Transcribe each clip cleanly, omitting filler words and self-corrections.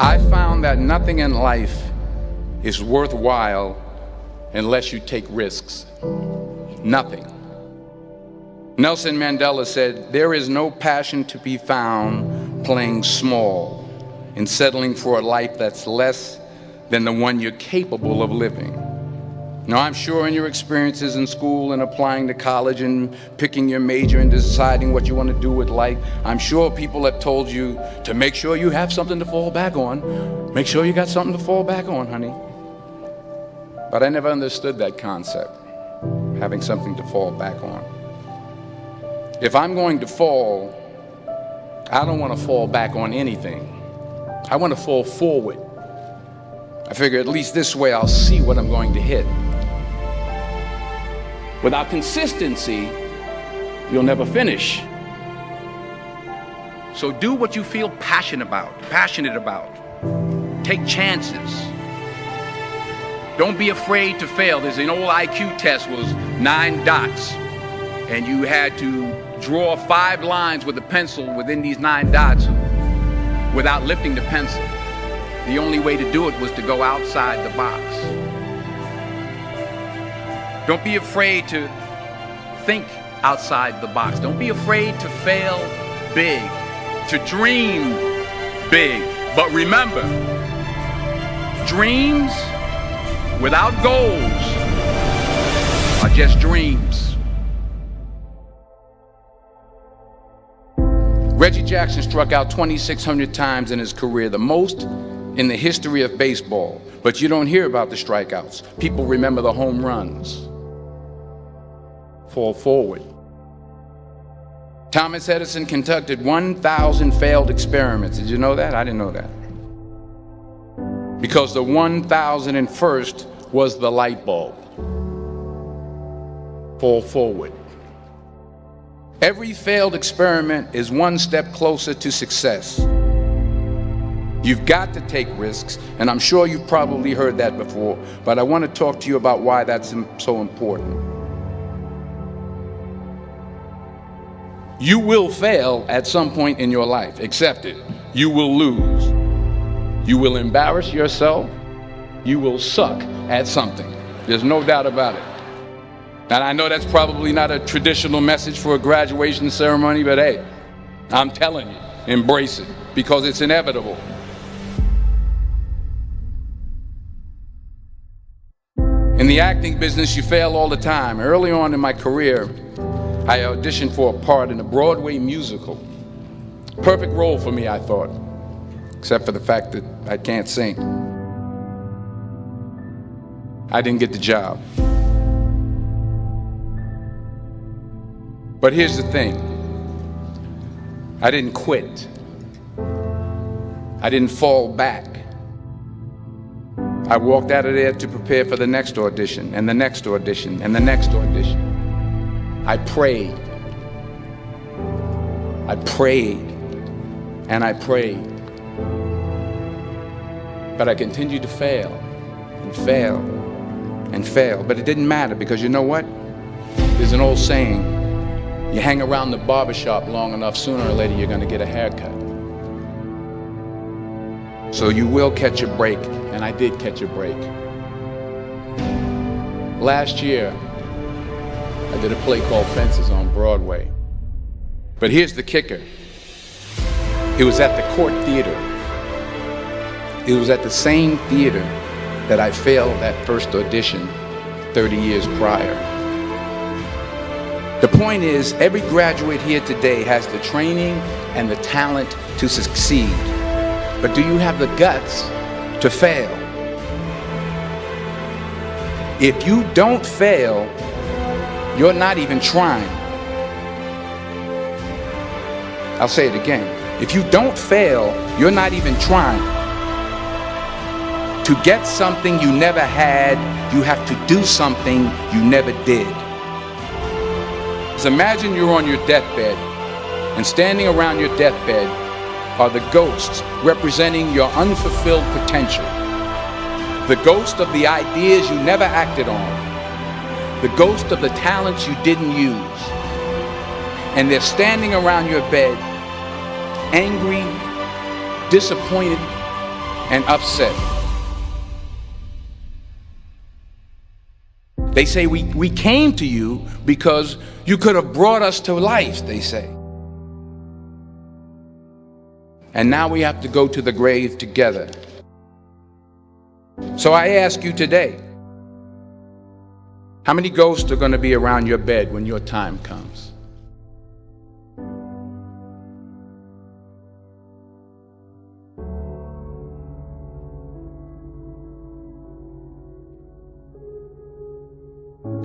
I found that nothing in life is worthwhile unless you take risks. Nothing. Nelson Mandela said, "There is no passion to be found playing small and settling for a life that's less than the one you're capable of living." Now, I'm sure in your experiences in school and applying to college and picking your major and deciding what you want to do with life, I'm sure people have told you to make sure you have something to fall back on. Make sure you got something to fall back on, honey. But I never understood that concept, having something to fall back on. If I'm going to fall, I don't want to fall back on anything. I want to fall forward. I figure at least this way I'll see what I'm going to hit. Without consistency, you'll never finish. So do what you feel passionate about. Take chances. Don't be afraid to fail. There's an old IQ test was 9 dots, and you had to draw 5 lines with a pencil within these 9 dots without lifting the pencil. The only way to do it was to go outside the box. Don't be afraid to think outside the box. Don't be afraid to fail big, to dream big. But remember, dreams without goals are just dreams. Reggie Jackson struck out 2,600 times in his career, the most in the history of baseball. But you don't hear about the strikeouts. People remember the home runs. Fall forward. Thomas Edison conducted 1,000 failed experiments. Did you know that? I didn't know that. Because the 1,001st was the light bulb. Fall forward. Every failed experiment is one step closer to success. You've got to take risks, and I'm sure you've probably heard that before, but I want to talk to you about why that's so important. You will fail at some point in your life. Accept it. You will lose. You will embarrass yourself. You will suck at something. There's no doubt about it. And I know that's probably not a traditional message for a graduation ceremony, but hey, I'm telling you, embrace it, because it's inevitable. In the acting business, you fail all the time. Early on in my career, I auditioned for a part in a Broadway musical. Perfect role for me, I thought, except for the fact that I can't sing. I didn't get the job. But here's the thing. I didn't quit. I didn't fall back. I walked out of there to prepare for the next audition, and the next audition, and the next audition. I prayed. I prayed. And I prayed. But I continued to fail and fail and fail. But it didn't matter, because you know what? There's an old saying, you hang around the barbershop long enough, sooner or later you're going to get a haircut. So you will catch a break, and I did catch a break. Last year, I did a play called Fences on Broadway. But here's the kicker. It was at the Court Theater. It was at the same theater that I failed that first audition 30 years prior. The point is, every graduate here today has the training and the talent to succeed. But do you have the guts to fail? If you don't fail, you're not even trying. I'll say it again. If you don't fail, you're not even trying. To get something you never had, you have to do something you never did. So imagine you're on your deathbed, and standing around your deathbed are the ghosts representing your unfulfilled potential. The ghost of the ideas you never acted on. The ghost of the talents you didn't use. And they're standing around your bed, angry, disappointed, and upset. They say we came to you because you could have brought us to life, they say. And now we have to go to the grave together. So I ask you today, how many ghosts are going to be around your bed when your time comes?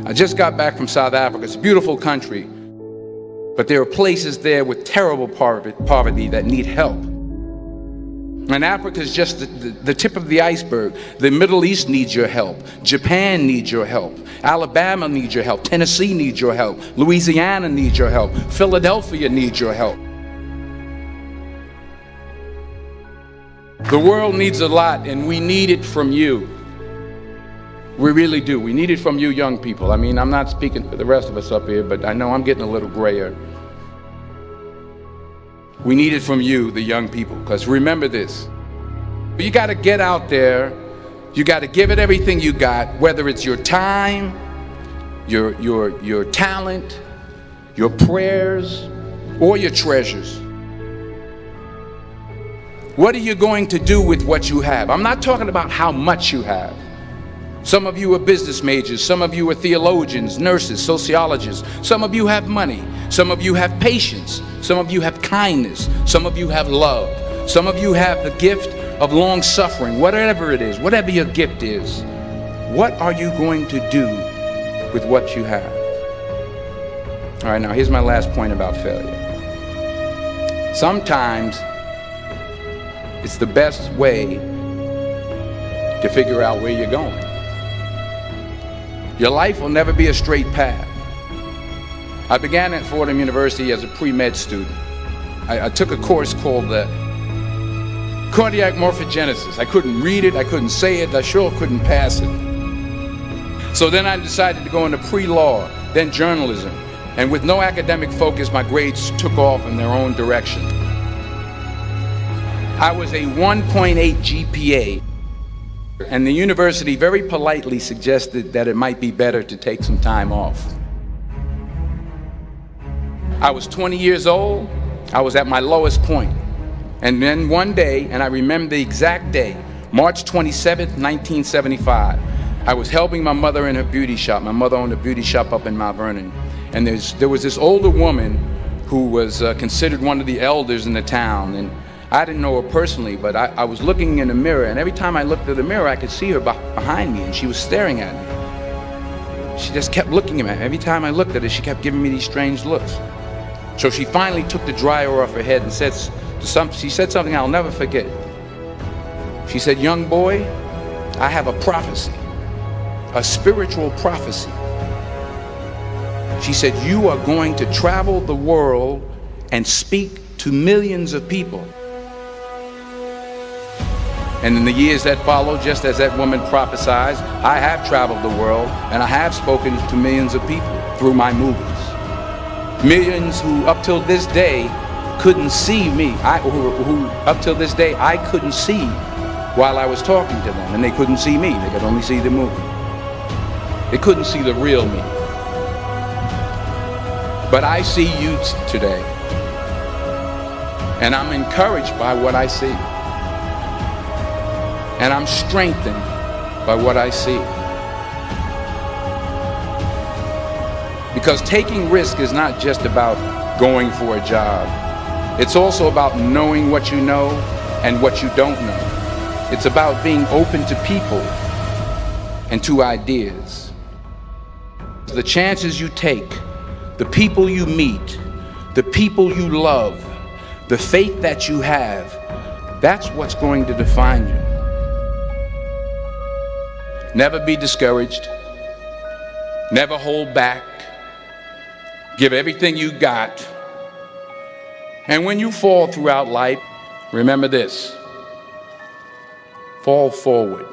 I just got back from South Africa. It's a beautiful country, but there are places there with terrible poverty that need help. And Africa is just the tip of the iceberg. The Middle East needs your help. Japan needs your help. Alabama needs your help. Tennessee needs your help. Louisiana needs your help. Philadelphia needs your help. The world needs a lot, and we need it from you. We really do. We need it from you young people. I mean, I'm not speaking for the rest of us up here, but I know I'm getting a little grayer. We need it from you, the young people, because remember this. You got to get out there. You got to give it everything you got, whether it's your time, your talent, your prayers, or your treasures. What are you going to do with what you have? I'm not talking about how much you have. Some of you are business majors. Some of you are theologians, nurses, sociologists. Some of you have money. Some of you have patience. Some of you have kindness. Some of you have love. Some of you have the gift of long suffering. Whatever it is, whatever your gift is, what are you going to do with what you have? All right, now here's my last point about failure. Sometimes it's the best way to figure out where you're going. Your life will never be a straight path. I began at Fordham University as a pre-med student. I took a course called cardiac morphogenesis. I couldn't read it, I couldn't say it, I sure couldn't pass it. So then I decided to go into pre-law, then journalism. And with no academic focus, my grades took off in their own direction. I was a 1.8 GPA. And the university very politely suggested that it might be better to take some time off. I was 20 years old. I was at my lowest point. And then one day, and I remember the exact day, March 27th, 1975, I was helping my mother in her beauty shop. My mother owned a beauty shop up in Mount Vernon. And there was this older woman who was considered one of the elders in the town. And I didn't know her personally, but I was looking in the mirror, and every time I looked at the mirror, I could see her behind me, and she was staring at me. She just kept looking at me. Every time I looked at her, she kept giving me these strange looks. So she finally took the dryer off her head and she said something I'll never forget. She said, "Young boy, I have a prophecy, a spiritual prophecy." She said, "You are going to travel the world and speak to millions of people." And in the years that followed, just as that woman prophesied, I have traveled the world and I have spoken to millions of people through my movies. Millions who up till this day couldn't see me, who up till this day I couldn't see while I was talking to them, and they couldn't see me, they could only see the movie. They couldn't see the real me. But I see you today, and I'm encouraged by what I see. And I'm strengthened by what I see. Because taking risk is not just about going for a job. It's also about knowing what you know and what you don't know. It's about being open to people and to ideas. The chances you take, the people you meet, the people you love, the faith that you have, that's what's going to define you. Never be discouraged. Never hold back. Give everything you got. And when you fall throughout life, remember this: fall forward.